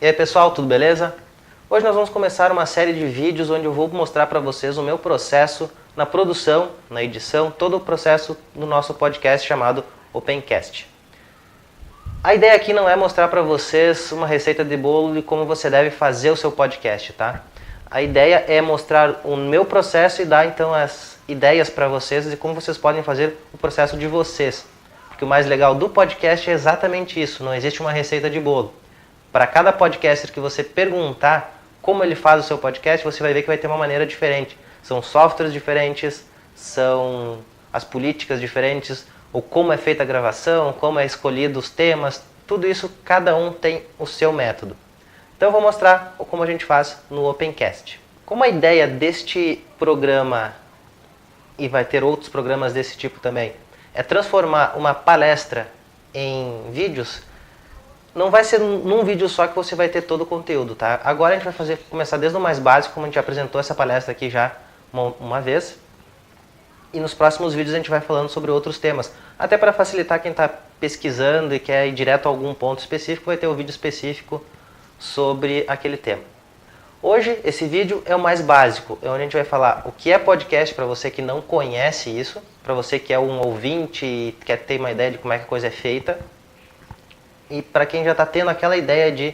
E aí pessoal, tudo beleza? Hoje nós vamos começar uma série de vídeos onde eu vou mostrar para vocês o meu processo na produção, na edição, todo o processo do nosso podcast chamado Opencast. A ideia aqui não é mostrar para vocês uma receita de bolo de como você deve fazer o seu podcast, tá? A ideia é mostrar o meu processo e dar então as ideias para vocês de como vocês podem fazer o processo de vocês. Porque o mais legal do podcast é exatamente isso, não existe uma receita de bolo. Para cada podcaster que você perguntar como ele faz o seu podcast, você vai ver que vai ter uma maneira diferente. São softwares diferentes, são as políticas diferentes, ou como é feita a gravação, como é escolhido os temas, tudo isso, cada um tem o seu método. Então eu vou mostrar como a gente faz no Opencast. Como a ideia deste programa, e vai ter outros programas desse tipo também, é transformar uma palestra em vídeos, não vai ser num vídeo só que você vai ter todo o conteúdo, tá? Agora a gente vai começar desde o mais básico, como a gente apresentou essa palestra aqui já uma vez. E nos próximos vídeos a gente vai falando sobre outros temas. Até para facilitar quem está pesquisando e quer ir direto a algum ponto específico, vai ter um vídeo específico sobre aquele tema. Hoje, esse vídeo é o mais básico, é onde a gente vai falar o que é podcast para você que não conhece isso, para você que é um ouvinte e quer ter uma ideia de como é que a coisa é feita. E para quem já está tendo aquela ideia de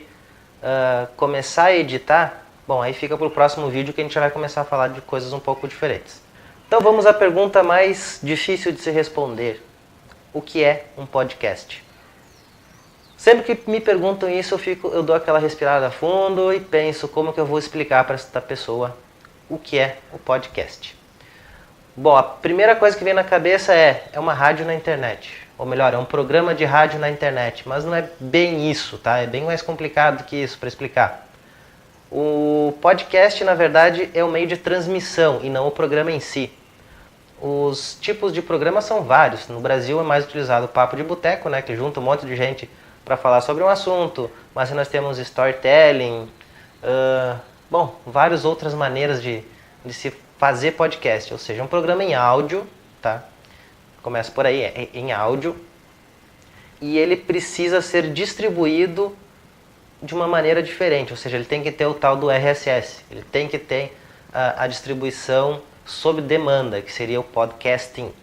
começar a editar, bom, aí fica para o próximo vídeo que a gente já vai começar a falar de coisas um pouco diferentes. Então vamos à pergunta mais difícil de se responder. O que é um podcast? Sempre que me perguntam isso, eu dou aquela respirada fundo e penso como que eu vou explicar para esta pessoa o que é o podcast. Bom, a primeira coisa que vem na cabeça é uma rádio na internet. Ou melhor, é um programa de rádio na internet, mas não é bem isso, tá? É bem mais complicado que isso para explicar. O podcast, na verdade, é o meio de transmissão e não o programa em si. Os tipos de programa são vários. No Brasil é mais utilizado o papo de boteco, né? Que junta um monte de gente para falar sobre um assunto. Mas nós temos storytelling, várias outras maneiras de se fazer podcast. Ou seja, um programa em áudio, tá? Começa por aí, é em áudio, e ele precisa ser distribuído de uma maneira diferente, ou seja, ele tem que ter o tal do RSS, ele tem que ter a distribuição sob demanda, que seria o podcasting.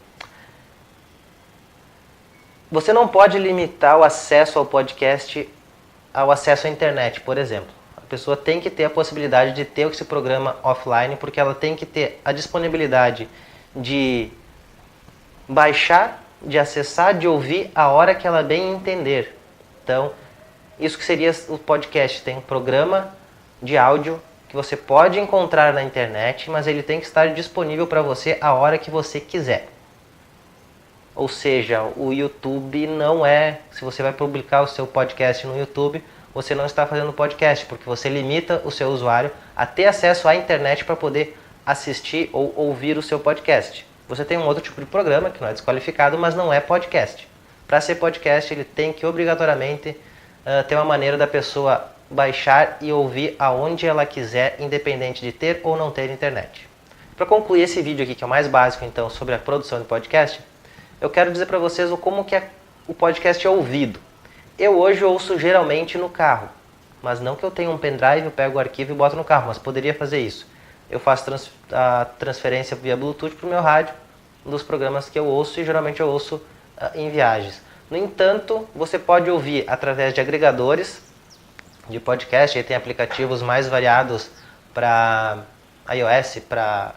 Você não pode limitar o acesso ao podcast ao acesso à internet, por exemplo. A pessoa tem que ter a possibilidade de ter esse programa offline, porque ela tem que ter a disponibilidade de baixar, de acessar, de ouvir a hora que ela bem entender. Então, isso que seria o podcast. Tem um programa de áudio que você pode encontrar na internet, mas ele tem que estar disponível para você a hora que você quiser. Ou seja, o YouTube não é... Se você vai publicar o seu podcast no YouTube, você não está fazendo podcast, porque você limita o seu usuário a ter acesso à internet para poder assistir ou ouvir o seu podcast. Você tem um outro tipo de programa que não é desqualificado, mas não é podcast. Para ser podcast, ele tem que obrigatoriamente ter uma maneira da pessoa baixar e ouvir aonde ela quiser, independente de ter ou não ter internet. Para concluir esse vídeo aqui, que é o mais básico então sobre a produção de podcast, eu quero dizer para vocês como que o podcast é ouvido. Eu hoje ouço geralmente no carro, mas não que eu tenha um pendrive, eu pego o arquivo e boto no carro, mas poderia fazer isso. Eu faço a transferência via Bluetooth para o meu rádio, dos programas que eu ouço, e geralmente eu ouço em viagens. No entanto, você pode ouvir através de agregadores de podcast, aí tem aplicativos mais variados para iOS, para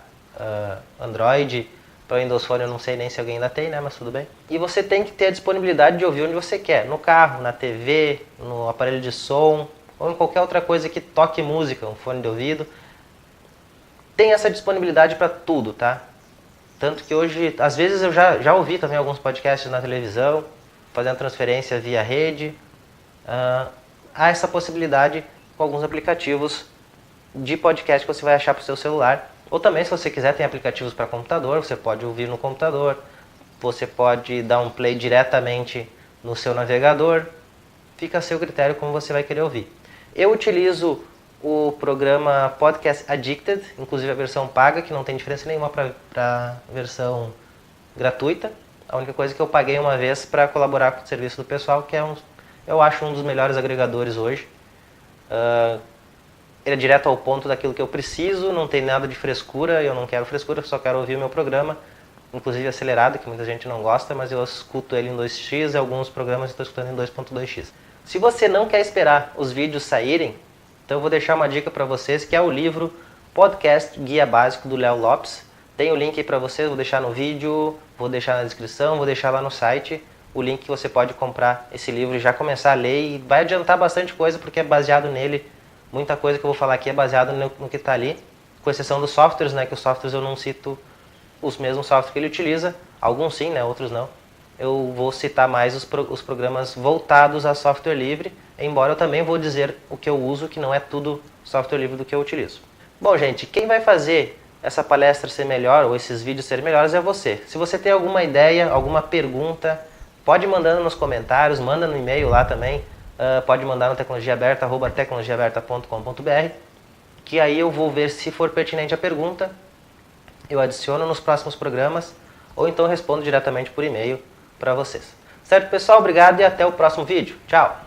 Android, para Windows Phone eu não sei nem se alguém ainda tem, né, mas tudo bem. E você tem que ter a disponibilidade de ouvir onde você quer, no carro, na TV, no aparelho de som, ou em qualquer outra coisa que toque música, um fone de ouvido. Tem essa disponibilidade para tudo, tá? Tanto que hoje, às vezes eu já ouvi também alguns podcasts na televisão, fazendo transferência via rede. Há essa possibilidade com alguns aplicativos de podcast que você vai achar para o seu celular. Ou também, se você quiser, tem aplicativos para computador, você pode ouvir no computador. Você pode dar um play diretamente no seu navegador. Fica a seu critério como você vai querer ouvir. Eu utilizo o programa Podcast Addicted, inclusive a versão paga, que não tem diferença nenhuma para a versão gratuita. A única coisa que eu paguei uma vez para colaborar com o serviço do pessoal, que é eu acho um dos melhores agregadores hoje. Ele é direto ao ponto daquilo que eu preciso, não tem nada de frescura, eu não quero frescura, só quero ouvir o meu programa, inclusive acelerado, que muita gente não gosta, mas eu escuto ele em 2x e alguns programas eu estou escutando em 2.2x. Se você não quer esperar os vídeos saírem, então eu vou deixar uma dica para vocês, que é o livro Podcast Guia Básico do Léo Lopes. Tem o link aí para vocês, vou deixar no vídeo, vou deixar na descrição, vou deixar lá no site o link que você pode comprar esse livro e já começar a ler, e vai adiantar bastante coisa porque é baseado nele. Muita coisa que eu vou falar aqui é baseado no que está ali, com exceção dos softwares, né, que os softwares eu não cito os mesmos softwares que ele utiliza, alguns sim, né, outros não. Eu vou citar mais os programas voltados a software livre, embora eu também vou dizer o que eu uso, que não é tudo software livre do que eu utilizo. Bom, gente, quem vai fazer essa palestra ser melhor, ou esses vídeos serem melhores, é você. Se você tem alguma ideia, alguma pergunta, pode ir mandando nos comentários, manda no e-mail lá também, pode mandar no tecnologiaaberta@tecnologiaaberta.com.br, que aí eu vou ver se for pertinente a pergunta, eu adiciono nos próximos programas, ou então respondo diretamente por e-mail para vocês. Certo, pessoal? Obrigado e até o próximo vídeo. Tchau!